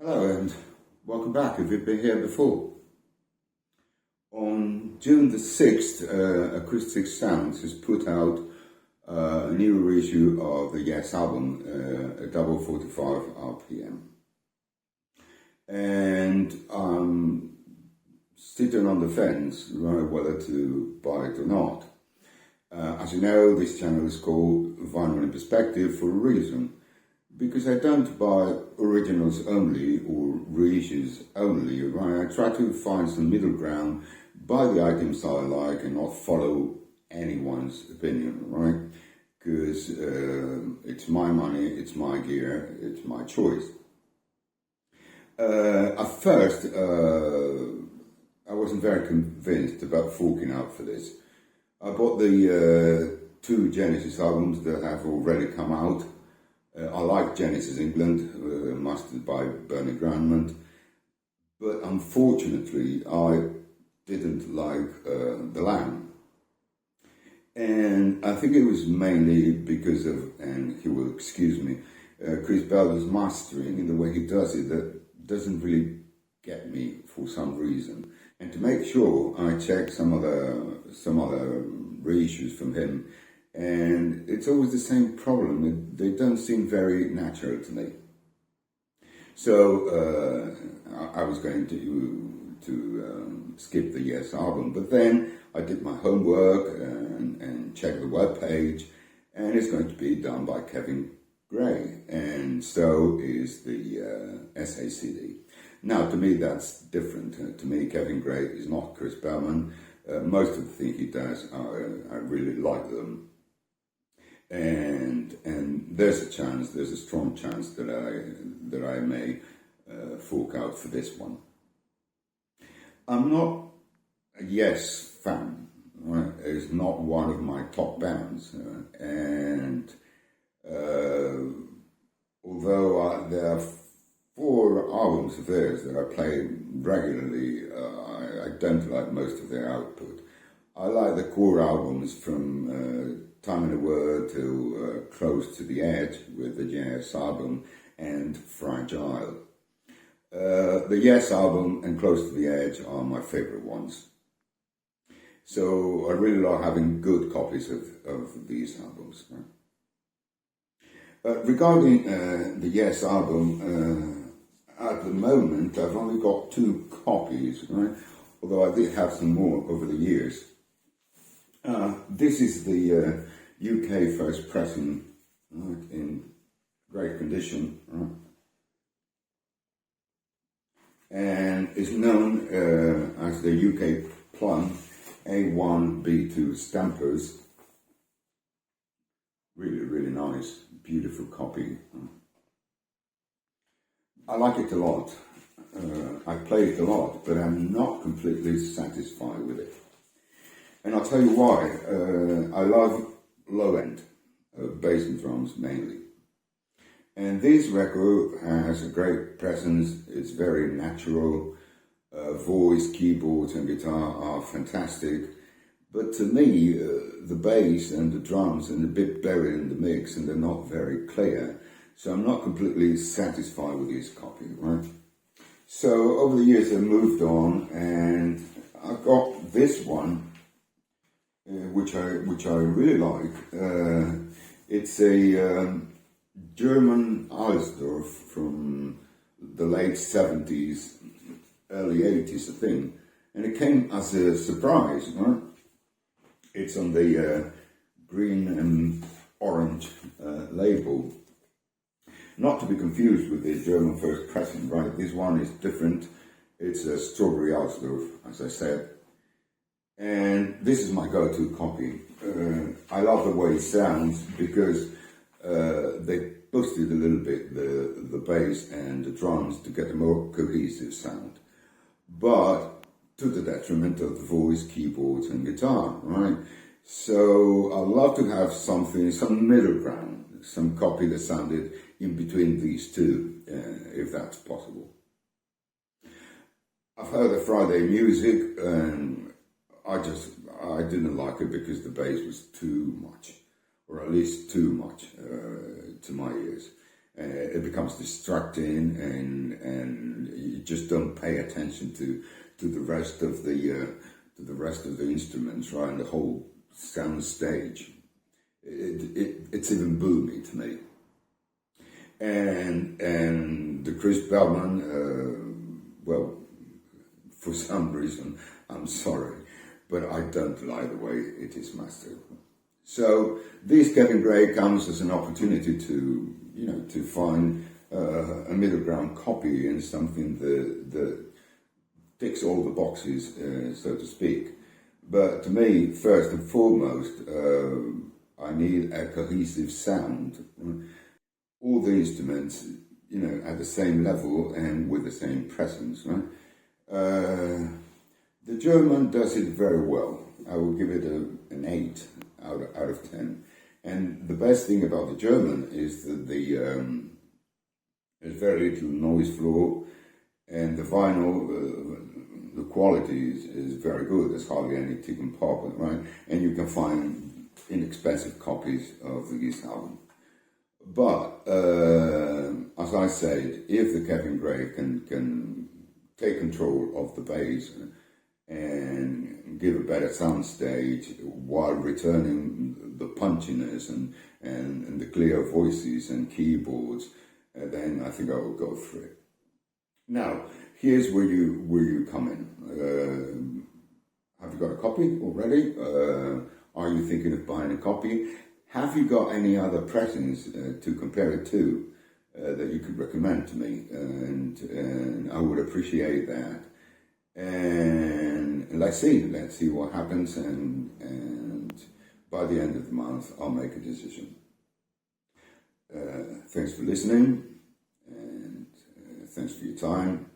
Hello and welcome back if you've been here before. On June the 6th, Acoustic Sounds has put out a new reissue of the Yes album, a double 45 RPM. And I'm sitting on the fence whether to buy it or not. As you know, this channel is called Vinyl in Perspective for a reason. Because I don't buy originals only or reissues only, right? I try to find some middle ground, buy the items I like and not follow anyone's opinion, right? Because it's my money, it's my gear, it's my choice. At first, I wasn't very convinced about forking out for this. I bought the two Genesis albums that have already come out. I like Genesis England, mastered by Bernie Grandman, but unfortunately I didn't like The Lamb. And I think it was mainly because of, and he will excuse me, Chris Bellman's mastering in the way he does it that doesn't really get me for some reason. And to make sure, I checked some other reissues from him. And it's always the same problem. They don't seem very natural to me. So I was going to skip the Yes album, but then I did my homework and checked the webpage, and it's going to be done by Kevin Gray, and so is the SACD. Now, to me, that's different. To me, Kevin Gray is not Chris Bellman. Most of the things he does, I really like them. And there's a strong chance that I may fork out for this one. I'm not a Yes fan, right? It's not one of my top bands, and although there are 4 albums of theirs that I play regularly, I don't like most of their output. I like the core albums from Time in the Word to Close to the Edge with the Yes album and Fragile. The Yes album and Close to the Edge are my favourite ones. So I really like having good copies of these albums. Right? Regarding the Yes album, at the moment I've only got 2 copies, right? Although I did have some more over the years. This is the UK first pressing, right, in great condition, right? And is known as the UK Plum A1B2 Stampers. Really, really nice, beautiful copy. I like it a lot. I play it a lot, but I'm not completely satisfied with it. And I'll tell you why. I love low-end bass and drums mainly. And this record has a great presence. It's very natural. Voice, keyboards and guitar are fantastic. But to me, the bass and the drums are a bit buried in the mix and they're not very clear. So I'm not completely satisfied with this copy, right? So over the years I've moved on and I've got this one, which I really like. It's a German Alsdorf from the late 70s, early 80s, I think. And it came as a surprise, right? It's on the green and orange label. Not to be confused with the German first pressing, right? This one is different. It's a Strawberry Alsdorf, as I said. And this is my go-to copy. I love the way it sounds because they boosted a little bit the bass and the drums to get a more cohesive sound. But to the detriment of the voice, keyboards and guitar, right? So I love to have something, some middle ground, some copy that sounded in between these two, if that's possible. I've heard the Friday music and I didn't like it because the bass was too much, or at least too much to my ears. it becomes distracting, and you just don't pay attention to the rest of the instruments, right, and the whole sound stage. It's even boomy to me. And the Chris Bellman, well, for some reason, I'm sorry, but I don't like the way it is mastered. So this Kevin Gray comes as an opportunity to, to find a middle ground copy and something that ticks all the boxes, so to speak. But to me, first and foremost, I need a cohesive sound. All the instruments, at the same level and with the same presence, right? The German does it very well. I will give it an 8 out of 10. And the best thing about the German is that there's very little noise floor, and the vinyl, the quality is very good. There's hardly any tick and pop, right? And you can find inexpensive copies of this album. But as I said, if the Kevin Gray can take control of the bass and give a better sound stage while returning the punchiness and the clear voices and keyboards, then I think I will go for it. Now, here's where you come in. Have you got a copy already? Are you thinking of buying a copy? Have you got any other pressings to compare it to that you could recommend to me? And I would appreciate that. And let's see what happens. And by the end of the month, I'll make a decision. Thanks for listening, and thanks for your time.